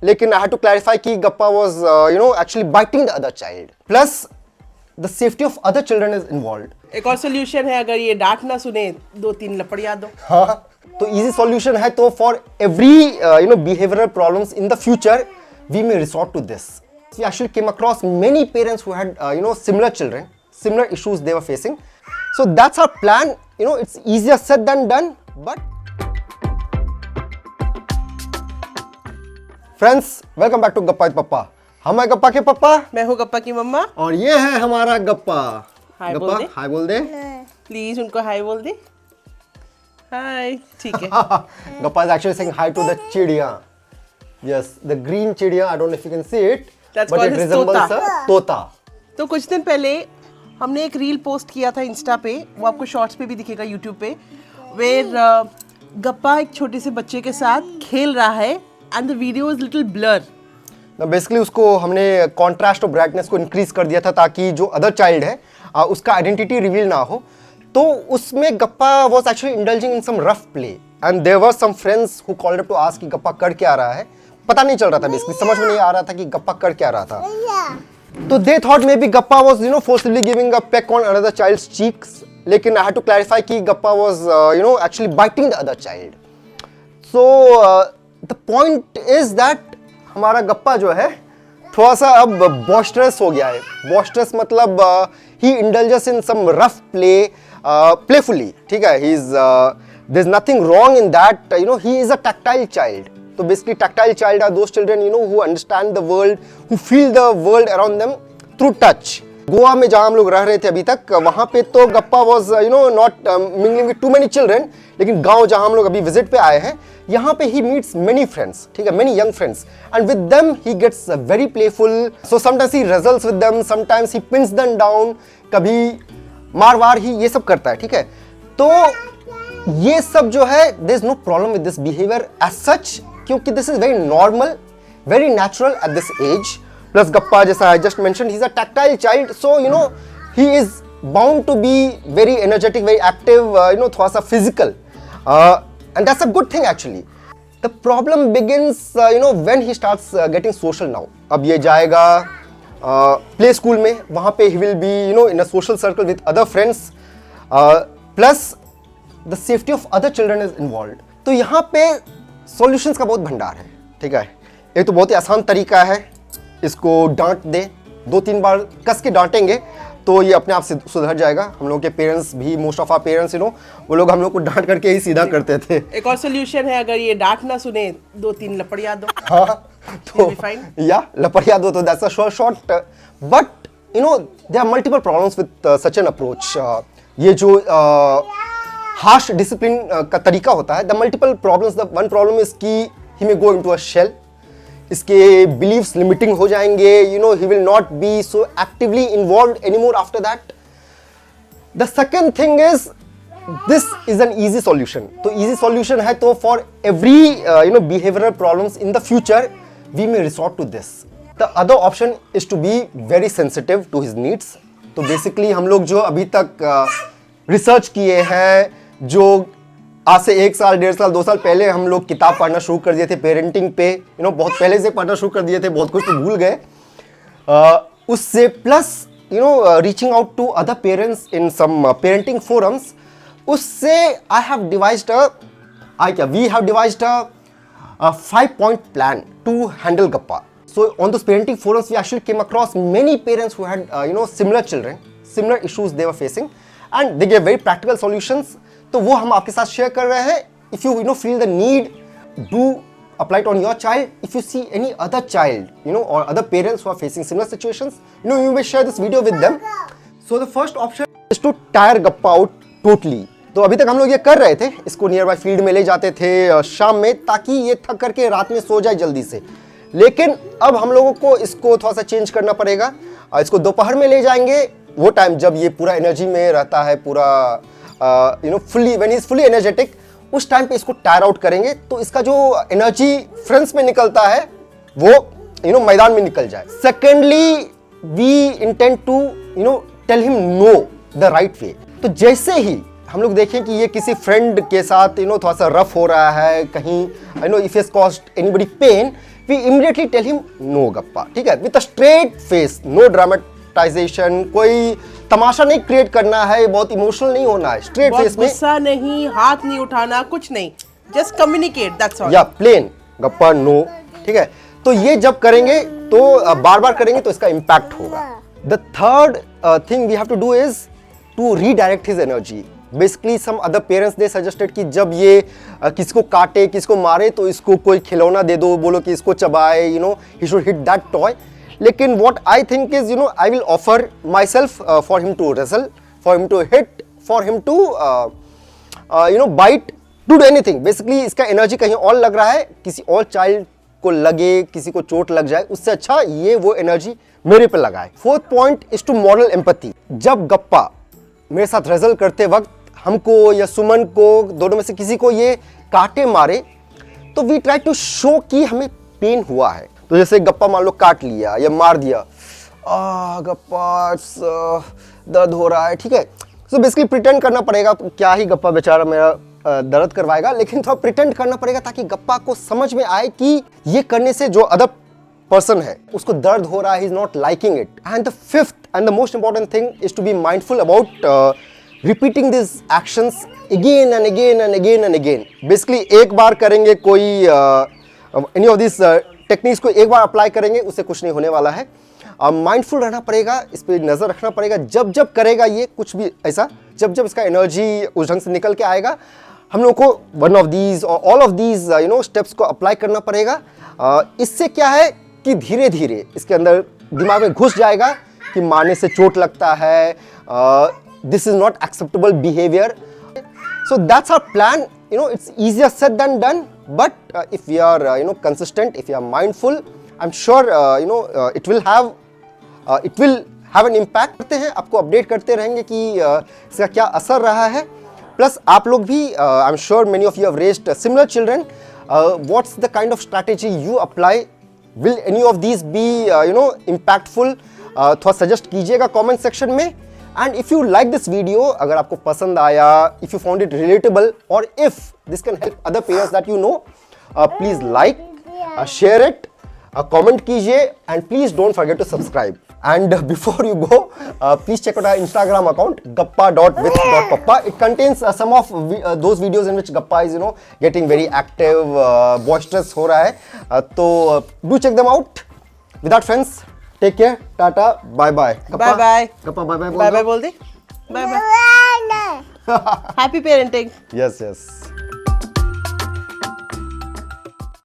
लेकिन I had to clarify कि Gappa was actually biting the other child, plus the safety of other children is involved. एक और solution है, अगर ये डांट ना सुने 2-3 लपड़िया दो। हाँ, तो इजी सॉल्यूशन है। तो for every behavioural problems in the future we may resort to this. We actually came across many parents who had similar children, similar issues they were facing. So that's our plan. It's easier said than done, but friends, welcome back to गप्पा with पप्पा। हम हैं गप्पा के पप्पा, मैं हूँ गप्पा की मम्मा। और ये है हमारा गप्पा। हाय गप्पा बोल दे। हाय बोल दे। प्लीज उनको हाय बोल दे। हाय, ठीक है। गप्पा is actually saying hi to the चिड़िया। Yes, the green चिड़िया। I don't know if you can see it, That's but called it his resembles तोता। a तोता। तो कुछ दिन पहले हमने एक रील पोस्ट किया था इंस्टा पे, वो आपको शॉर्ट्स पे भी दिखेगा यूट्यूब पे, वेयर गप्पा एक छोटे से बच्चे के साथ खेल रहा है and the video is little blur. Basically उसको हमने कॉन्ट्रास्ट और ब्राइटनेस को इंक्रीज कर दिया था ताकि जो अदर चाइल्ड है उसका आइडेंटिटी रिवील ना हो। तो उसमें Gappa was actually indulging in some rough play and there were some friends who called up to ask कि गप्पा कर क्या रहा है। पता नहीं चल रहा था, बेसिकली समझ में नहीं आ रहा था कि गप्पा कर क्या रहा था। तो they thought may be Gappa was forcefully giving a peck on another child's cheeks, लेकिन आई हैड टू क्लैरिफाई कि Gappa was actually biting the other child. So the point is that हमारा गप्पा जो है थोड़ा सा अब बॉस्टरस हो गया है। बॉस्टरस मतलब he indulges in some rough play playfully, ठीक है। He is there is nothing wrong in that, he is a tactile child. तो basically tactile child are those children who understand the world, who feel the world around them through touch। Goa में जहां हम लोग रह रहे थे अभी तक, वहां पे तो गप्पा was not mingling with too many children, लेकिन गांव जहां हम लोग अभी विजिट पे आए हैं, यहाँ पे he meets many friends, ठीक है, many young friends, and with them he gets very playful. So sometimes he wrestles with them, sometimes he pins them down, कभी मार वार ही ये सब करता है, ठीक है। तो ये सब जो है there is no problem with this behavior as such, क्योंकि this is very normal, very natural at this age. Plus Gappa जैसा I just mention, he is a tactile child, so he is bound to be very energetic, very active, थोड़ा सा physical, and that's a good thing actually. The problem begins when he starts getting social now. अब ये जाएगा play school में, वहां पे he will be in a social circle with other friends, plus the safety of other children is involved. तो यहाँ पे solutions का बहुत भंडार है, ठीक है। एक तो बहुत ही आसान तरीका है, इसको डांट दे, 2-3 बार कस के डांटेंगे तो ये अपने आप से सुधर जाएगा। हम लोग के पेरेंट्स भी, मोस्ट ऑफ आवर पेरेंट्स वो लोग हम लोग को डांट करके ही सीधा करते थे। एक और सोल्यूशन है, अगर ये डांट ना सुने 2-3 लपड़िया दो। हाँ, तो या लपड़िया दो, तो that's a short, but there are multiple problems with such an approach. ये जो हार्श डिसिप्लिन का तरीका होता है, the multiple problems, the one problem is कि he may go into a shell, इसके बिलीव्स लिमिटिंग हो जाएंगे, he will not be so actively involved anymore after that. The second thing is this is an easy solution. तो easy solution है, तो for every behavioural problems in the future we may resort to this. The other option is to be very sensitive to his needs. तो basically हम लोग जो अभी तक research किए हैं, जो आज से 1 साल, 1.5 साल, 2 साल पहले हम लोग किताब पढ़ना शुरू कर दिए थे पेरेंटिंग पे, बहुत पहले से पढ़ना शुरू कर दिए थे, बहुत कुछ तो भूल गए उससे। Plus reaching out to other parents in some parenting forums, उससे we have devised a 5-point plan to handle gappa. So on those parenting forums we actually came across many parents who had similar children, similar issues they were facing, and they gave very practical solutions. तो वो हम आपके साथ share कर रहे हैं। If you feel the need, do apply it on your child. If you see any other child, or other parents who are facing similar situations, you may share this video with them. So the first option is to tire gappa out totally. तो अभी तक हम लोग ये कर रहे थे, इसको नियर बाय फील्ड में ले जाते थे शाम में, ताकि ये थक करके रात में सो जाए जल्दी से। लेकिन अब हम लोगों को इसको थोड़ा सा चेंज करना पड़ेगा। इसको दोपहर में ले जाएंगे, वो टाइम जब ये पूरा एनर्जी में रहता है, पूरा fully, when he is fully energetic, उस टाइम पे इसको टायर आउट करेंगे, तो इसका जो एनर्जी फ्रेंड्स में निकलता है वो मैदान में निकल जाए। Secondly, we intend to tell him no the right way. तो जैसे ही हम लोग देखें कि ये किसी फ्रेंड के साथ थोड़ा सा रफ हो रहा है, कहीं if he has caused anybody pain, we immediately tell him no Gappa, ठीक है, with a straight face, no dramatisation, कोई तमाशा नहीं क्रिएट करना है, बहुत इमोशनल नहीं होना है, स्ट्रेट फेस में, गुस्सा नहीं, हाथ नहीं उठाना, कुछ नहीं, जस्ट कम्युनिकेट, दैट्स ऑल। या प्लेन गप्पा नो, ठीक है। तो ये जब करेंगे तो बार बार करेंगे तो इसका इम्पैक्ट होगा। The third thing we have to do is to redirect his energy. Basically some other parents they suggested कि जब ये किसी को काटे, किसी को मारे तो इसको कोई खिलौना दे दो, बोलो कि इसको चबाए, you know, he should hit that toy. लेकिन what I think is, you know, I will offer myself for him to wrestle, for him to hit, for him to you know bite, to do anything. Basically इसका energy कहीं और लग रहा है, किसी और child को लगे, किसी को चोट लग जाए, उससे अच्छा ये वो एनर्जी मेरे पे लगाए। Fourth point is to model empathy. जब गप्पा मेरे साथ रेजल करते वक्त हमको या सुमन को, दोनों में से किसी को ये काटे मारे, तो वी ट्राई टू शो कि हमें पेन हुआ है। तो जैसे गप्पा मान लो काट लिया या मार दिया, गप्पा दर्द हो रहा है, ठीक है। सो बेसिकली प्रिटेंड करना पड़ेगा, क्या ही गप्पा बेचारा मेरा दर्द करवाएगा, लेकिन थोड़ा प्रिटेंड करना पड़ेगा ताकि गप्पा को समझ में आए कि ये करने से जो अदर पर्सन है उसको दर्द हो रहा है, he is not liking it. And the fifth and the most important thing is to be mindful about repeating this actions again and again and again and again. Basically एक बार करेंगे कोई एनी ऑफ दिस टेक्निक्स को एक बार apply करेंगे, उससे कुछ नहीं होने वाला है। माइंडफुल रहना पड़ेगा, इस पर नजर रखना पड़ेगा। जब जब करेगा ये कुछ भी ऐसा, जब जब इसका एनर्जी उस ढंग से निकल के आएगा, हम लोग को वन ऑफ दीज और all of these you know steps को अप्लाई करना पड़ेगा। इससे क्या है कि धीरे धीरे इसके अंदर दिमाग में घुस जाएगा कि मारने से चोट लगता है, this is not acceptable behaviour. So that's our plan. You know, it's easier said than done. But if we are, you know, consistent, if we are mindful, I'm sure, you know, it will have an impact. करते हैं, आपको update करते रहेंगे कि इसका क्या असर रहा है। प्लस आप लोग भी, I'm sure many of you have raised similar children. What's the kind of strategy you apply? Will any of these be, you know, impactful? थोड़ा सजेस्ट कीजिएगा कमेंट सेक्शन में। And if you like this video, अगर आपको पसंद आया, if you found it relatable और if this can help other parents that you know, please like, share it, comment कीजिए and please don't forget to subscribe. And before you go, please check out our Instagram account gappa.with.pappa. It contains some of those videos in which Gappa is, you know, getting very active, boisterous हो रहा है। तो do check them out. Without friends, take care, tata, bye bye. Bye bye. Gappa bye bye bye bye बोल दे। Bye bye. Happy parenting. Yes yes.